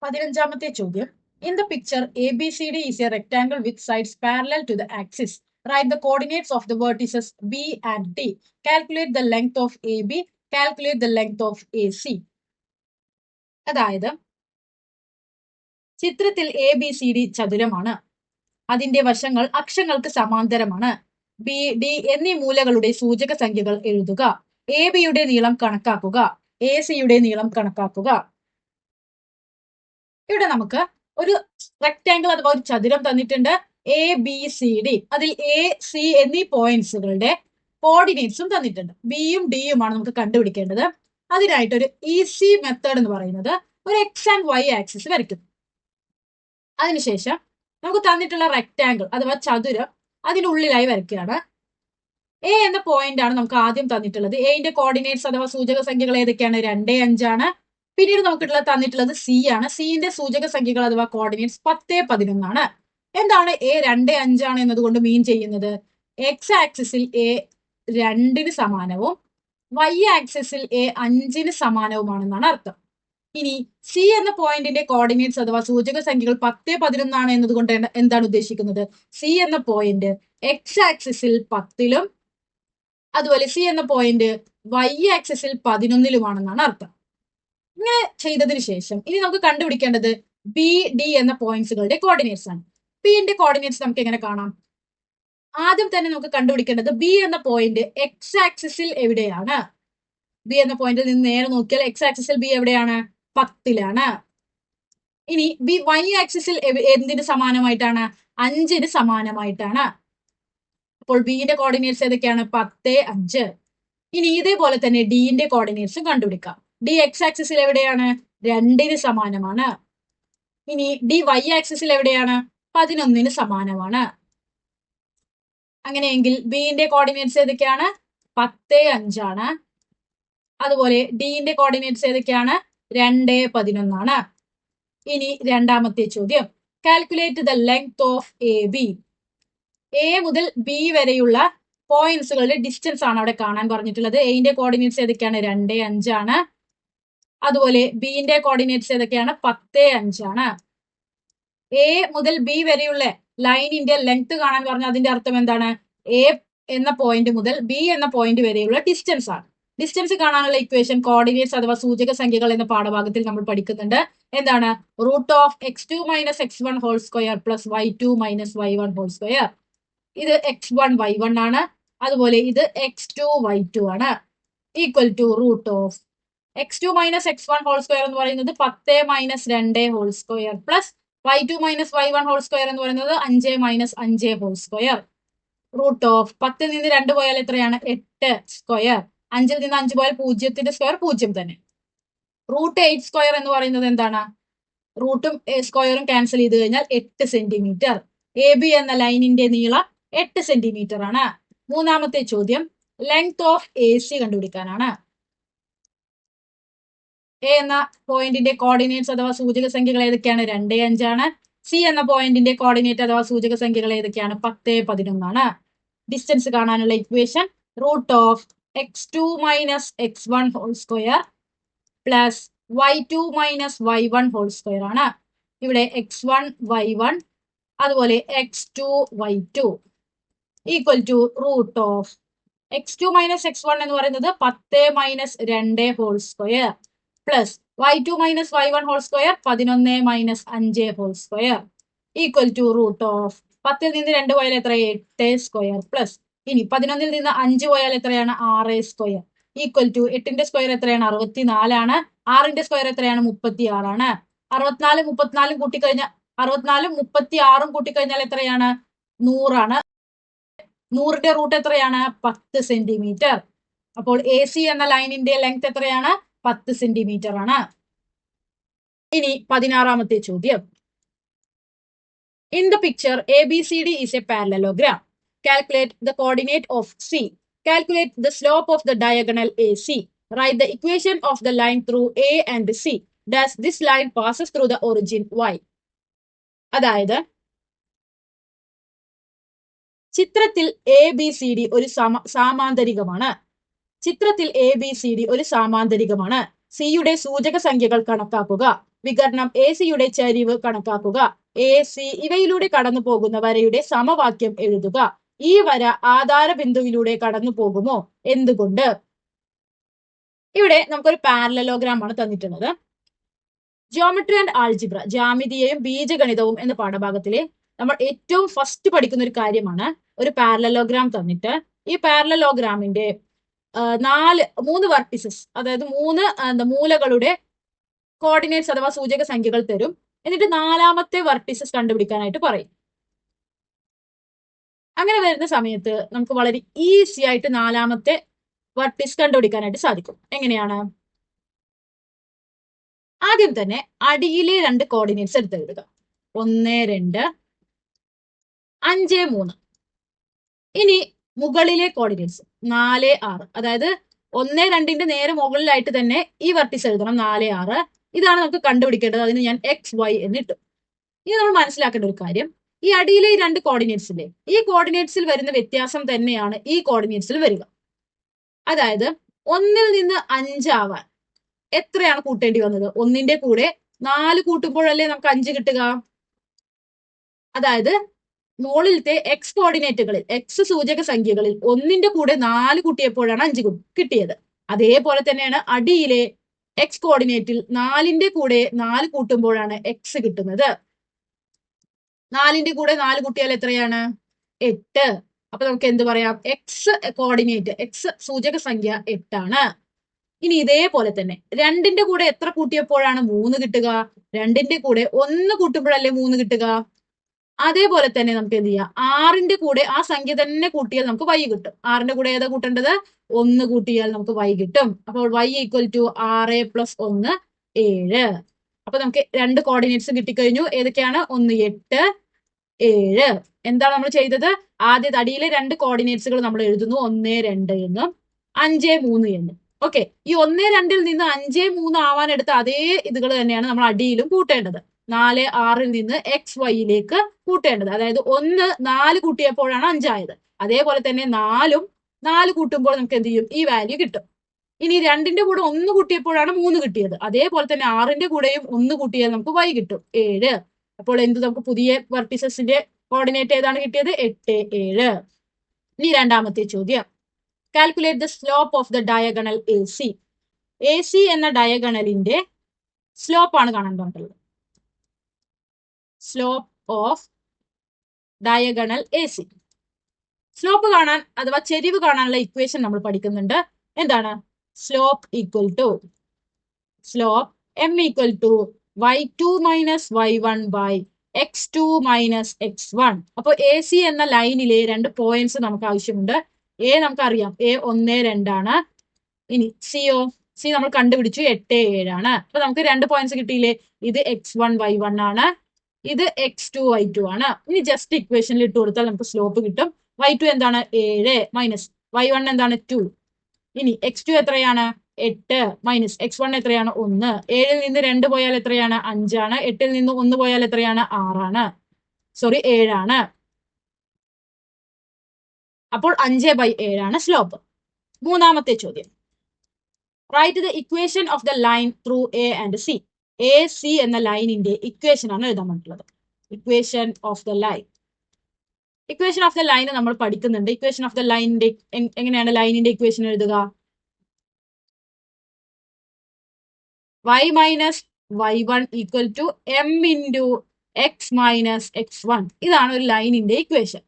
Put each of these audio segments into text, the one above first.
15ാമത്തെ ചോദ്യം. In the picture, ABCD is a rectangle with sides parallel to the axis. Write the coordinates of the vertices B and D. Calculate the length of AB. Calculate the length of AC. അതായത് ചിത്രത്തിൽ ABCD ചതുരമാണ്. അതിന്റെ വശങ്ങൾ അക്ഷങ്ങൾക്ക് സമാന്തരമാണ്. B D എന്നീ മൂലകളുടെ സൂചക സംഖ്യകൾ എഴുതുക. AB-യുടെ നീളം കണക്കാക്കുക. AC-യുടെ നീളം കണക്കാക്കുക. ഇവിടെ നമുക്ക് ഒരു റെക്ടാങ്കിൾ അഥവാ ഒരു ചതുരം തന്നിട്ടുണ്ട്. ABCD. അതിൽ AC എന്നീ പോയിന്റ്സുകളുടെ കോർഡിനേറ്റ്സും തന്നിട്ടുണ്ട്. ബിയും ഡിയുമാണ് നമുക്ക് കണ്ടുപിടിക്കേണ്ടത്. അതിനായിട്ട് ഒരു ഈസി മെത്തേഡ് എന്ന് പറയുന്നത് ഒരു എക്സ് ആൻഡ് വൈ ആക്സിസ് വരയ്ക്കുന്നു. അതിനുശേഷം നമുക്ക് തന്നിട്ടുള്ള റെക്ടാങ്കിൾ അഥവാ ചതുരം അതിനുള്ളിലായി വരയ്ക്കുകയാണ്. എ എന്ന പോയിന്റ് ആണ് നമുക്ക് ആദ്യം തന്നിട്ടുള്ളത്. എന്റെ കോർഡിനേറ്റ്സ് അഥവാ സൂചക സംഖ്യകൾ ഏതൊക്കെയാണ്? 2, 5 ആണ്. പിന്നീട് നമുക്കിട്ടുള്ള തന്നിട്ടുള്ളത് സി ആണ്. സിന്റെ സൂചക സംഖ്യകൾ അഥവാ കോർഡിനേറ്റ്സ് 10, 11 ആണ്. എന്താണ് എ 2, 5 ആണ് എന്നതുകൊണ്ട് മീൻ ചെയ്യുന്നത്? എക്സ് ആക്സിസിൽ എ 2ന് സമാനവും വൈ ആക്സിസിൽ എ 5ന് സമാനവുമാണെന്നാണ് അർത്ഥം. ഇനി സി എന്ന പോയിന്റിന്റെ കോർഡിനേറ്റ്സ് അഥവാ സൂചക സംഖ്യകൾ 10, 11 ആണ് എന്നതുകൊണ്ട് എന്താണ് ഉദ്ദേശിക്കുന്നത്? സി എന്ന പോയിന്റ് എക്സ് ആക്സിസിൽ 10ലും അതുപോലെ സി എന്ന പോയിന്റ് വൈ ആക്സിസിൽ 11ലുമാണെന്നാണ് അർത്ഥം. ഇങ്ങനെ ചെയ്തതിനു ശേഷം ഇനി നമുക്ക് കണ്ടുപിടിക്കേണ്ടത് ബി ഡി എന്ന പോയിന്റ്സുകളുടെ കോർഡിനേറ്റ്സ് ആണ്. ബിന്റെ കോർഡിനേറ്റ്സ് നമുക്ക് എങ്ങനെ കാണാം? ആദ്യം തന്നെ നമുക്ക് കണ്ടുപിടിക്കേണ്ടത് ബി എന്ന പോയിന്റ് എക്സ് ആക്സിസിൽ എവിടെയാണ്? ബി എന്ന പോയിന്റിൽ നിന്ന് നേരെ നോക്കിയാൽ എക്സ് ആക്സിസിൽ ബി എവിടെയാണ്? 10ലാണ്. ഇനി ബി വൈ ആക്സിസിൽ എന്തിന് സമാനമായിട്ടാണ്? 5ന് സമാനമായിട്ടാണ്. അപ്പോൾ ബിന്റെ കോർഡിനേറ്റ്സ് ഏതൊക്കെയാണ്? 10, 5. ഇനി ഇതേപോലെ തന്നെ ഡിന്റെ കോർഡിനേറ്റ്സും കണ്ടുപിടിക്കാം. ഡി എക്സ് ആക്സിസിൽ എവിടെയാണ്? 2ന് സമാനമാണ്. ഇനി ഡി വൈ ആക്സിസിൽ എവിടെയാണ്? 11ന് സമാനമാണ്. അങ്ങനെയെങ്കിൽ ബിന്റെ കോർഡിനേറ്റ്സ് ഏതൊക്കെയാണ്? 10, 5 ആണ്. അതുപോലെ ഡിന്റെ കോർഡിനേറ്റ്സ് ഏതൊക്കെയാണ്? 2, 11 ആണ്. ഇനി രണ്ടാമത്തെ ചോദ്യം. Calculate the length of A B. A മുതൽ ബി വരെയുള്ള പോയിന്റ്സുകളുടെ ഡിസ്റ്റൻസ് ആണ് അവിടെ കാണാൻ പറഞ്ഞിട്ടുള്ളത്. എന്റെ കോർഡിനേറ്റ്സ് ഏതൊക്കെയാണ്? 2, 5 ആണ്. അതുപോലെ ബിന്റെ കോർഡിനേറ്റ്സ് ഏതൊക്കെയാണ്? 10, 5 ആണ്. എ മുതൽ ബി വരെയുള്ള ലൈനിന്റെ ലെങ്ത് കാണാൻ പറഞ്ഞാൽ അതിന്റെ അർത്ഥം എന്താണ്? എ എന്ന പോയിന്റ് മുതൽ ബി എന്ന പോയിന്റ് വരെയുള്ള ഡിസ്റ്റൻസ് ആണ്. ഡിസ്റ്റൻസ് കാണാനുള്ള ഇക്വേഷൻ കോർഡിനേറ്റ്സ് അഥവാ സൂചക സംഖ്യകൾ എന്ന പാഠഭാഗത്തിൽ നമ്മൾ പഠിക്കുന്നുണ്ട്. എന്താണ്? √(x2 - x1) ² plus y2 - y1 ². ഇത് x1 y1 ആണ്. അതുപോലെ ഇത് x2 y2 ആണ്. ഈക്വൽ ടു √(x2 - x1) ² എന്ന് പറയുന്നത് 10 - 2 ² പ്ലസ് y2 - y1 ² എന്ന് പറയുന്നത് 5 - 5 ². √10 നിന്ന് 2 പോയാൽ എത്രയാണ്? 8 ² 5ൽ നിന്ന് 5 പോയാൽ 0ന്റെ സ്ക്വയർ 0 തന്നെ. √8 എന്ന് പറയുന്നത് എന്താണ്? റൂട്ടും സ്ക്വയറും ക്യാൻസൽ ചെയ്ത് കഴിഞ്ഞാൽ 8 സെന്റിമീറ്റർ. എ ബി എന്ന ലൈനിന്റെ നീളം 8 സെന്റിമീറ്റർ ആണ്. മൂന്നാമത്തെ ചോദ്യം ലെങ്ത് ഓഫ് എ സി കണ്ടുപിടിക്കാനാണ്. എ എന്ന പോയിന്റിന്റെ കോർഡിനേറ്റ്സ് അഥവാ സൂചക സംഖ്യകൾ ഏതൊക്കെയാണ്? 2, 5 ആണ്. സി എന്ന പോയിന്റിന്റെ കോർഡിനേറ്റ് അഥവാ സൂചക സംഖ്യകൾ ഏതൊക്കെയാണ്? 10, 11 ആണ്. ഡിസ്റ്റൻസ് കാണാനുള്ള equation √(x2 - x1) ² plus y2 - y1 ² ആണ്. ഇവിടെ x1 y1 അതുപോലെ x2 y2 equal to √(x2 - x1) എന്ന് പറയുന്നത് 10 - 2 ² plus y2 - y1 ² 11 - 5 ² equal to √10ൽ നിന്ന് 2 പോയാൽ എത്ര? 8 ² പ്ലസ് ഇനി 11ൽ നിന്ന് 5 പോയാൽ എത്രയാണ്? 6 ² ഈക്വൽ ടു 8ന്റെ സ്ക്വയർ എത്രയാണ്? 64 ആണ്. 6ന്റെ സ്ക്വയർ എത്രയാണ്? 36 ആണ്. 64 34 കൂട്ടിക്കഴിഞ്ഞാൽ 64 36 കൂട്ടിക്കഴിഞ്ഞാൽ എത്രയാണ്? 100 ആണ്. 100ന്റെ റൂട്ട് എത്രയാണ്? 10 സെന്റിമീറ്റർ. അപ്പോൾ എ സി എന്ന ലൈനിന്റെ ലെങ്ത് എത്രയാണ്? 10 സെന്റിമീറ്റർ ആണ്. ഇനി 16ാമത്തെ ചോദ്യം. In the picture ABCD is a parallelogram. Calculate the coordinate of C. Calculate the slope of the diagonal AC. Write the equation of the line through A and C. Does this line passes through the origin Y? അതായത് ചിത്രത്തിൽ ABCD ഒരു സാമാന്തരികമാണ്. ചിത്രത്തിൽ ABCD ഒരു സാമാന്തരികമാണ്. സിയുടെ സൂചക സംഖ്യകൾ കണക്കാക്കുക. വികരണം AC-യുടെ ചരിവ് കണക്കാക്കുക. AC ഇവയിലൂടെ കടന്നു പോകുന്ന വരയുടെ സമവാക്യം എഴുതുക. ഈ വര ആധാര ബിന്ദുവിലൂടെ കടന്നു പോകുമോ? എന്തുകൊണ്ട്? ഇവിടെ നമുക്കൊരു പാരലലോഗ്രാം ആണ് തന്നിട്ടുള്ളത്. ജിയോമെട്രി ആൻഡ് ആൾജിബ്ര, ജ്യാമിതിയെയും ബീജഗണിതവും എന്ന പാഠഭാഗത്തിലെ നമ്മൾ ഏറ്റവും ഫസ്റ്റ് പഠിക്കുന്ന ഒരു കാര്യമാണ്. ഒരു പാരലലോഗ്രാം തന്നിട്ട് ഈ പാരലലോഗ്രാമിന്റെ 3 വെർട്ടിസസ്, അതായത് 3 മൂലകളുടെ കോർഡിനേറ്റ്സ് അഥവാ സൂചക സംഖ്യകൾ തരും. എന്നിട്ട് 4ാമത്തെ വെർട്ടിസസ് കണ്ടുപിടിക്കാനായിട്ട് പറയും. അങ്ങനെ വരുന്ന സമയത്ത് നമുക്ക് വളരെ ഈസി ആയിട്ട് 4ാമത്തെ വെർട്ടിസ് കണ്ടുപിടിക്കാനായിട്ട് സാധിക്കും. എങ്ങനെയാണ്? ആദ്യം തന്നെ അടിയിലെ 2 കോർഡിനേറ്റ്സ് എടുത്തെഴുതുക. 1, 2, 5, 3. ഇനി മുകളിലെ കോർഡിനേറ്റ്സ് 4, 6. അതായത് 1, 2ന്റെ നേരെ മുകളിലായിട്ട് തന്നെ ഈ വെർട്ടിസ് എഴുതണം. 4, 6. ഇതാണ് നമുക്ക് കണ്ടുപിടിക്കേണ്ടത്. അതിന് ഞാൻ XY എന്നിട്ടു. ഇനി നമ്മൾ മനസ്സിലാക്കേണ്ട ഒരു കാര്യം, ഈ അടിയിലെ 2 കോർഡിനേറ്റ്സിലെ ഈ കോർഡിനേറ്റ്സിൽ വരുന്ന വ്യത്യാസം തന്നെയാണ് ഈ കോർഡിനേറ്റ്സിൽ വരിക. അതായത് 1ൽ നിന്ന് 5 ആവാൻ എത്രയാണ് കൂട്ടേണ്ടി വന്നത്? 1ന്റെ കൂടെ 4 കൂട്ടുമ്പോഴല്ലേ നമുക്ക് 5 കിട്ടുക. അതായത് മുകളിലത്തെ X കോർഡിനേറ്റുകളിൽ, X സൂചക സംഖ്യകളിൽ 1ന്റെ കൂടെ 4 കൂട്ടിയപ്പോഴാണ് 5 കിട്ടിയത്. അതേപോലെ തന്നെയാണ് അടിയിലെ X കോർഡിനേറ്റിൽ 4ന്റെ കൂടെ 4 കൂട്ടുമ്പോഴാണ് X കിട്ടുന്നത്. 4ന്റെ കൂടെ 4 കൂട്ടിയാൽ എത്രയാണ്? 8. അപ്പൊ നമുക്ക് എന്ത് പറയാം? X കോർഡിനേറ്റ്, X സൂചക സംഖ്യ 8 ആണ്. ഇനി ഇതേപോലെ തന്നെ 2ന്റെ കൂടെ എത്ര കൂട്ടിയപ്പോഴാണ് 3 കിട്ടുക? 2ന്റെ കൂടെ 1 കൂട്ടുമ്പോഴല്ലേ 3 കിട്ടുക. അതേപോലെ തന്നെ നമുക്ക് എന്ത് ചെയ്യാം? 6ന്റെ കൂടെ ആ സംഖ്യ തന്നെ കൂട്ടിയാൽ നമുക്ക് y കിട്ടും. 6ന്റെ കൂടെ ഏതാ കൂട്ടേണ്ടത്? 1 കൂട്ടിയാൽ നമുക്ക് y കിട്ടും. അപ്പോൾ y ഈക്വൽ ടു 6 + 1 7. അപ്പൊ നമുക്ക് 2 കോർഡിനേറ്റ്സ് കിട്ടിക്കഴിഞ്ഞു. ഏതൊക്കെയാണ്? 1, 8, 7. എന്താണ് നമ്മൾ ചെയ്തത്? ആദ്യ അടിയിലെ 2 കോർഡിനേറ്റ്സുകൾ നമ്മൾ എഴുതുന്നു. 1, 2 എന്നും 5, 3 എന്നും. ഓക്കെ, ഈ 1, 2ൽ നിന്ന് 5, 3 ആവാൻ എടുത്ത അതേ ഇതുകൾ തന്നെയാണ് നമ്മൾ അടിയിലും കൂട്ടേണ്ടത്. 4, 6ൽ നിന്ന് XYയിലേക്ക് കൂട്ടേണ്ടത്. അതായത് 1 4 കൂട്ടിയപ്പോഴാണ് 5 ആയത്. അതേപോലെ തന്നെ 4ഉം 4 കൂട്ടുമ്പോൾ നമുക്ക് എന്ത് ചെയ്യും? ഈ വാല്യൂ കിട്ടും. ഇനി 2ന്റെ കൂടെ 1 കൂട്ടിയപ്പോഴാണ് 3 കിട്ടിയത്. അതേപോലെ തന്നെ 6ന്റെ കൂടെയും 1 കൂട്ടിയാൽ നമുക്ക് y കിട്ടും, 7. അപ്പോൾ എന്ത് നമുക്ക് പുതിയ വെർട്ടിസസിന്റെ കോർഡിനേറ്റ് ഏതാണ് കിട്ടിയത്? 8, 7. ഇനി രണ്ടാമത്തെ ചോദ്യം, calculate the slope of the diagonal AC. AC എന്ന ഡയഗണലിന്റെ സ്ലോപ്പ് ആണ് കാണാൻ പറഞ്ഞിട്ടുള്ളത്. Slope of diagonal AC. Slope കാണാൻ അഥവാ ചെരിവ് കാണാനുള്ള ഇക്വേഷൻ നമ്മൾ പഠിക്കുന്നുണ്ട്. എന്താണ്? Slope equal to M equal to y2 minus y1 by x2 minus x1. അപ്പോൾ AC എന്ന ലൈനിലെ 2 പോയിന്റ്സ് നമുക്ക് ആവശ്യമുണ്ട്. A നമുക്കറിയാം, A 1, 2 ആണ്. ഇനി C നമ്മൾ കണ്ടുപിടിച്ചു, 8, 7 ആണ്. അപ്പൊ നമുക്ക് 2 പോയിന്റ്സ് കിട്ടിയില്ലേ? ഇത് x1, y1 ആണ്. ഇത് x2, y2 ആണ്. ഇനി ജസ്റ്റ് ഇക്വേഷനിൽ ഇട്ട് കൊടുത്താൽ നമുക്ക് സ്ലോപ്പ് കിട്ടും. y2 എന്താണ്? 7 മൈനസ് y1 എന്താണ്? 2. ഇനി x2 എത്രയാണ്? 8 മൈനസ് x1 എത്രയാണ്? 1. 7ൽ നിന്ന് 2 പോയാൽ എത്രയാണ്? 5 ആണ്. 8ൽ നിന്ന് 1 പോയാൽ എത്രയാണ്? 6 ആണ്. 7 ആണ്. അപ്പോൾ 5/7 ആണ് സ്ലോപ്പ്. മൂന്നാമത്തെ ചോദ്യം, write the equation of the line through A and C. AC എന്ന ലൈനിന്റെ ഇക്വേഷൻ ആണ് എഴുതാൻ പറ്റുള്ളത്. Equation of the line. Equation of the line നമ്മൾ പഠിക്കുന്നുണ്ട്. ഇക്വേഷൻ ഓഫ് ദ ലൈനിന്റെ എങ്ങനെയാണ് ലൈനിന്റെ ഇക്വേഷൻ എഴുതുക? y minus y1 equal to m into x minus x1. ഇതാണ് ഒരു ലൈനിന്റെ ഇക്വേഷൻ.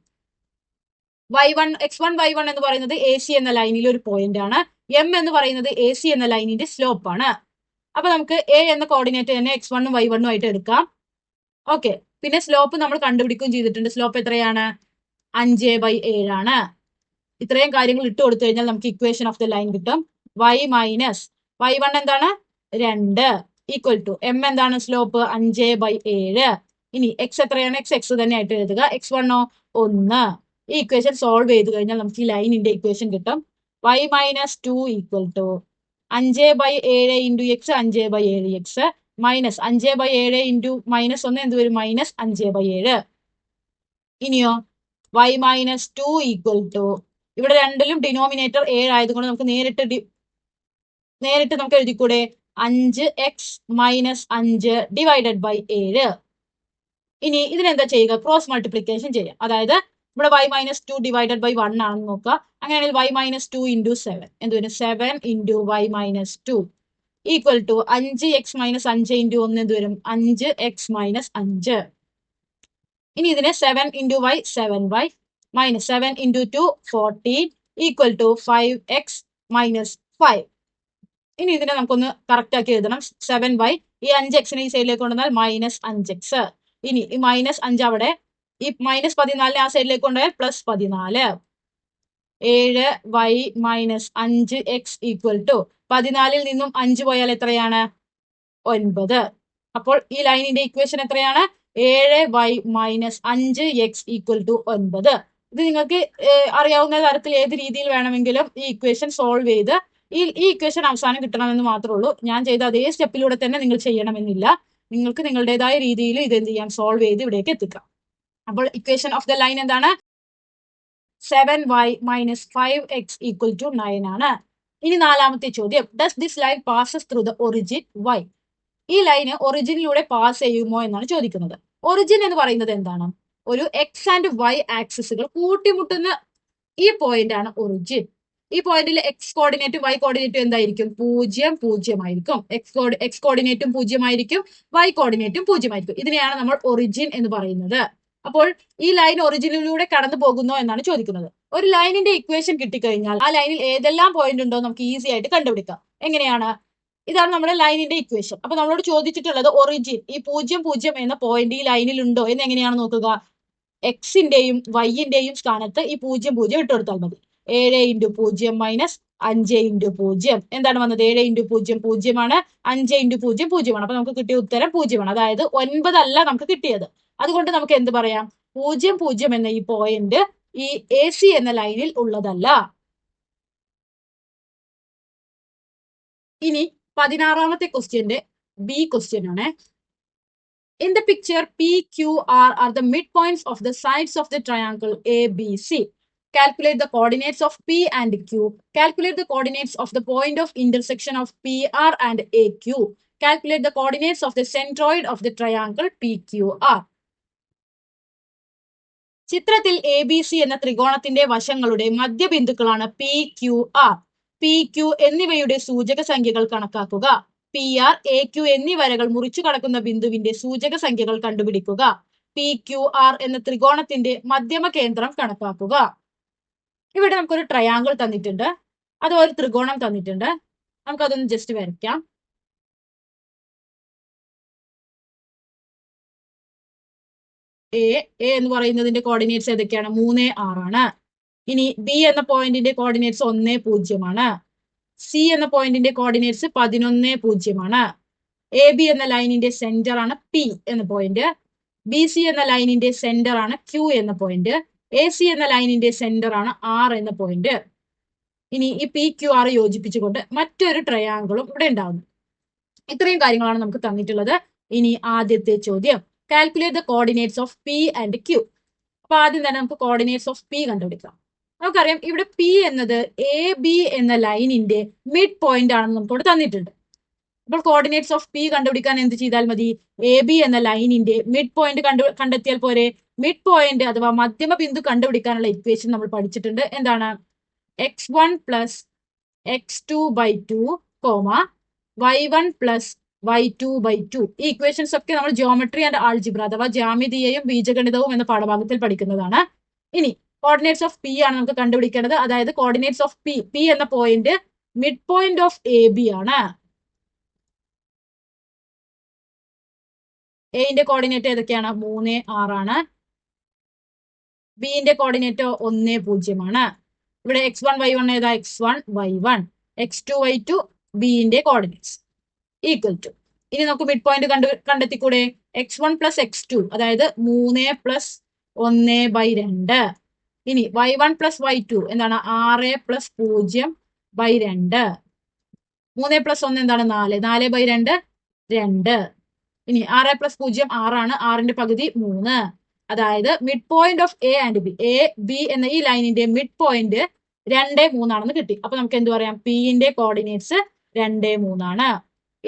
x1, y1 എന്ന് പറയുന്നത് AC എന്ന ലൈനിൽ ഒരു പോയിന്റ് ആണ്. m എന്ന് പറയുന്നത് AC എന്ന ലൈനിന്റെ സ്ലോപ്പ് ആണ്. അപ്പൊ നമുക്ക് A എന്ന കോർഡിനേറ്റ് തന്നെ x1ഉം y1ഉം ആയിട്ട് എടുക്കാം. ഓക്കെ, പിന്നെ സ്ലോപ്പ് നമ്മൾ കണ്ടുപിടിക്കുകയും ചെയ്തിട്ടുണ്ട്. സ്ലോപ്പ് എത്രയാണ്? 5/7 ആണ്. ഇത്രയും കാര്യങ്ങൾ ഇട്ട് കൊടുത്തു കഴിഞ്ഞാൽ നമുക്ക് ഇക്വേഷൻ ഓഫ് ദ ലൈൻ കിട്ടും. y മൈനസ് y1 എന്താണ്? 2 ഈക്വൽ ടു m എന്താണ്? സ്ലോപ്പ് 5/7. ഇനി x എത്രയാണ്? x തന്നെ ആയിട്ട് എഴുതുക. x1 1. ഈ ഇക്വേഷൻ സോൾവ് ചെയ്ത് കഴിഞ്ഞാൽ നമുക്ക് ഈ ലൈനിന്റെ ഇക്വേഷൻ കിട്ടും. y minus 2 equal to 5/7 into x, 5/7x minus 5/7 into -1 എന്ത് വരും? -5/7. ഇനിയോ y മൈനസ് 2 ഈക്വൽ ടു, ഇവിടെ രണ്ടിലും ഡിനോമിനേറ്റർ 7 ആയതുകൊണ്ട് നമുക്ക് നേരിട്ട് നമുക്ക് എഴുതിക്കൂടെ? 5x-5 divided by 7. ഇനി ഇതിനെന്താ ചെയ്യുക? ക്രോസ് മൾട്ടിപ്ലിക്കേഷൻ ചെയ്യാം. അതായത് ഇവിടെ y-2 ഡിവൈഡഡ് ബൈ 1 ആണെന്ന് നോക്കുക. അങ്ങനെയാണെങ്കിൽ y-2 ഇൻറ്റു 7 എന്ത് വരും? 7 into y-2 equal to 5x-5 into 1 എന്ത് വരും? 5x-5. ഇനി ഇതിനെ 7 into y 7y minus 7 into 2 14 equal to 5x-5. ഇനി ഇതിനെ നമുക്കൊന്ന് കറക്റ്റ് ആക്കി എഴുതണം. 7y ഈ 5x-നെ ഈ സൈഡിലേക്ക് കൊണ്ടുവന്നാൽ -5x. ഇനി ഈ -5 അവിടെ ഈ -14 ആ സൈഡിലേക്ക് കൊണ്ടുപോയാൽ +14. 7y-5x ഈക്വൽ ടു 14 നിന്നും 5 പോയാൽ എത്രയാണ്? 9. അപ്പോൾ ഈ ലൈനിന്റെ ഇക്വേഷൻ എത്രയാണ്? 7y-5x equal to 9. ഇത് നിങ്ങൾക്ക് അറിയാവുന്ന തരത്തിൽ ഏത് രീതിയിൽ വേണമെങ്കിലും ഈ ഇക്വേഷൻ സോൾവ് ചെയ്ത് ഈ ഇക്വേഷൻ അവസാനം കിട്ടണമെന്ന് മാത്രമേ ഉള്ളൂ. ഞാൻ ചെയ്ത അതേ സ്റ്റെപ്പിലൂടെ തന്നെ നിങ്ങൾ ചെയ്യണമെന്നില്ല. നിങ്ങൾക്ക് നിങ്ങളുടേതായ രീതിയിൽ ഇത് എന്ത് ചെയ്യാം? സോൾവ് ചെയ്ത് ഇവിടേക്ക് എത്തിക്കാം. അപ്പോൾ ഇക്വേഷൻ ഓഫ് ദ ലൈൻ എന്താണ്? 7y-5x ഈക്വൽ ടു 9 ആണ്. ഇനി നാലാമത്തെ ചോദ്യം, does this line passes through the origin y? ഈ ലൈന് ഒറിജിനിലൂടെ പാസ് ചെയ്യുമോ എന്നാണ് ചോദിക്കുന്നത്. ഒറിജിൻ എന്ന് പറയുന്നത് എന്താണ്? ഒരു എക്സ് ആൻഡ് വൈ ആക്സിസുകൾ കൂട്ടിമുട്ടുന്ന ഈ പോയിന്റ് ആണ് ഒറിജിൻ. ഈ പോയിന്റിൽ എക്സ് കോർഡിനേറ്റും വൈ കോർഡിനേറ്റും എന്തായിരിക്കും? 0 0 ആയിരിക്കും. എക്സ് കോർഡിനേറ്റും 0 ആയിരിക്കും, വൈ കോർഡിനേറ്റും 0 ആയിരിക്കും. ഇതിനെയാണ് നമ്മൾ ഒറിജിൻ എന്ന് പറയുന്നത്. അപ്പോൾ ഈ ലൈൻ ഒറിജിനിലൂടെ കടന്നു പോകുന്നോ എന്നാണ് ചോദിക്കുന്നത്. ഒരു ലൈനിന്റെ ഇക്വേഷൻ കിട്ടിക്കഴിഞ്ഞാൽ ആ ലൈനിൽ ഏതെല്ലാം പോയിന്റ് ഉണ്ടോ നമുക്ക് ഈസി ആയിട്ട് കണ്ടുപിടിക്കാം. എങ്ങനെയാണ്? ഇതാണ് നമ്മുടെ ലൈനിന്റെ ഇക്വേഷൻ. അപ്പൊ നമ്മളോട് ചോദിച്ചിട്ടുള്ളത് ഒറിജിൻ ഈ 0 0 എന്ന പോയിന്റ് ഈ ലൈനിൽ ഉണ്ടോ എന്ന് എങ്ങനെയാണ് നോക്കുക? എക്സിന്റെയും വൈന്റെയും സ്ഥാനത്ത് ഈ 0 0 ഇട്ട് കൊടുത്താൽ മതി. 7 ഇൻറ്റു 0 മൈനസ് 5 ഇൻറ്റു 0 എന്താണ് വന്നത്? 7 ഇൻറ്റു 0 0 ആണ്, 5 ഇൻറ്റു 0 0 ആണ്. അപ്പൊ നമുക്ക് കിട്ടിയ ഉത്തരം 0 ആണ്. അതായത് 9 അല്ല നമുക്ക് കിട്ടിയത്. അതുകൊണ്ട് നമുക്ക് എന്ത് പറയാം? 0 0 എന്ന ഈ പോയിന്റ് ഈ AC എന്ന ലൈനിൽ ഉള്ളതല്ല. ഇനി 16ാമത്തെ ക്വസ്റ്റ്യന്റെ ബി ക്വസ്റ്റ്യൻ ആണ്. In the picture, PQR are the midpoints of the sides of the triangle ABC. Calculate the coordinates of P and Q. Calculate the coordinates of the point of intersection of PR and AQ. Calculate the coordinates of the centroid of the triangle PQR. ചിത്രത്തിൽ ABC എന്ന ത്രികോണത്തിന്റെ വശങ്ങളുടെ മധ്യബിന്ദുക്കളാണ് PQR. PQ എന്നിവയുടെ സൂചക സംഖ്യകൾ കണക്കാക്കുക. PR, AQ എന്നീ വരകൾ മുറിച്ചു കടക്കുന്ന ബിന്ദുവിന്റെ സൂചക സംഖ്യകൾ കണ്ടുപിടിക്കുക. PQR എന്ന ത്രികോണത്തിന്റെ മധ്യമ കേന്ദ്രം കണക്കാക്കുക. ഇവിടെ നമുക്കൊരു ട്രയാങ്കിൾ തന്നിട്ടുണ്ട്, അഥവാ ഒരു ത്രികോണം തന്നിട്ടുണ്ട്. നമുക്കതൊന്ന് ജസ്റ്റ് വരയ്ക്കാം. എ എന്ന് പറയുന്നതിന്റെ കോർഡിനേറ്റ്സ് ഏതൊക്കെയാണ്? 3 6 ആണ്. ഇനി ബി എന്ന പോയിന്റിന്റെ കോർഡിനേറ്റ്സ് 1 0 ആണ്. സി എന്ന പോയിന്റിന്റെ കോർഡിനേറ്റ്സ് 11 0 ആണ്. എ ബി എന്ന ലൈനിന്റെ സെന്റർ ആണ് പി എന്ന പോയിന്റ്. ബി സി എന്ന ലൈനിന്റെ സെന്റർ ആണ് ക്യൂ എന്ന പോയിന്റ്. എ സി എന്ന ലൈനിന്റെ സെന്റർ ആണ് ആർ എന്ന പോയിന്റ്. ഇനി ഈ പി ക്യു ആർ യോജിപ്പിച്ചുകൊണ്ട് മറ്റൊരു ട്രയാങ്കിളും ഇവിടെ ഉണ്ടാവുന്നു. ഇത്രയും കാര്യങ്ങളാണ് നമുക്ക് തന്നിട്ടുള്ളത്. ഇനി ആദ്യത്തെ ചോദ്യം, calculate the coordinates of P and Q. അപ്പൊ ആദ്യം തന്നെ നമുക്ക് കോർഡിനേറ്റ്സ് ഓഫ് പി കണ്ടുപിടിക്കാം. നമുക്കറിയാം ഇവിടെ പി എന്നത് എ ബി എന്ന ലൈനിന്റെ മിഡ് പോയിന്റ് ആണെന്ന് നമുക്കിവിടെ തന്നിട്ടുണ്ട്. അപ്പോൾ കോർഡിനേറ്റ്സ് ഓഫ് പി കണ്ടുപിടിക്കാൻ എന്ത് ചെയ്താൽ മതി? എ ബി എന്ന ലൈനിന്റെ മിഡ് പോയിന്റ് കണ്ടെത്തിയാൽ പോരെ. മിഡ് പോയിന്റ് അഥവാ മധ്യമ ബിന്ദു കണ്ടുപിടിക്കാനുള്ള ഇക്വേഷൻ നമ്മൾ പഠിച്ചിട്ടുണ്ട്. എന്താണ്? x1 plus x2/2 y1 plus y2/2. ഈ ഇക്വേഷൻസ് ഒക്കെ നമ്മൾ ജിയോമെട്രി ആൻഡ് ആൾജിബ്ര അഥവാ ജ്യാമിതീയവും ബീജഗണിതവും എന്ന പാഠഭാഗത്തിൽ പഠിക്കുന്നതാണ്. ഇനി കോർഡിനേറ്റ്സ് ഓഫ് പി ആണ് നമുക്ക് കണ്ടുപിടിക്കേണ്ടത്. അതായത് കോർഡിനേറ്റ്സ് ഓഫ് പി എന്ന point mid point of A B ആണ്. എന്റെ കോർഡിനേറ്റ് ഏതൊക്കെയാണ്? 3 6 ആണ്. ബിന്റെ കോർഡിനേറ്റ് 1 0 ആണ്. ഇവിടെ x1 y1 ഏതാ? x1 y1 x2 y2 ബിന്റെ coordinates equal to. ഇനി നമുക്ക് mid point കണ്ടെത്തിക്കൂടെ? x1 plus x2 അതായത് 3 പ്ലസ് 1/2. ഇനി y1 പ്ലസ് y2 എന്താണ്? 6 പ്ലസ് 0/2. 3 പ്ലസ് 1 എന്താണ്? 4 4/2 2. ഇനി 6 പ്ലസ് 0 6 ആണ്. 6ന്റെ പകുതി 3. അതായത് mid point of A and B, A B എന്ന ഈ ലൈനിന്റെ മിഡ് പോയിന്റ് 2 3 ആണെന്ന് കിട്ടി. അപ്പൊ നമുക്ക് എന്ത് പറയാം? പിന്റെ കോർഡിനേറ്റ്സ് 2 3 ആണ്.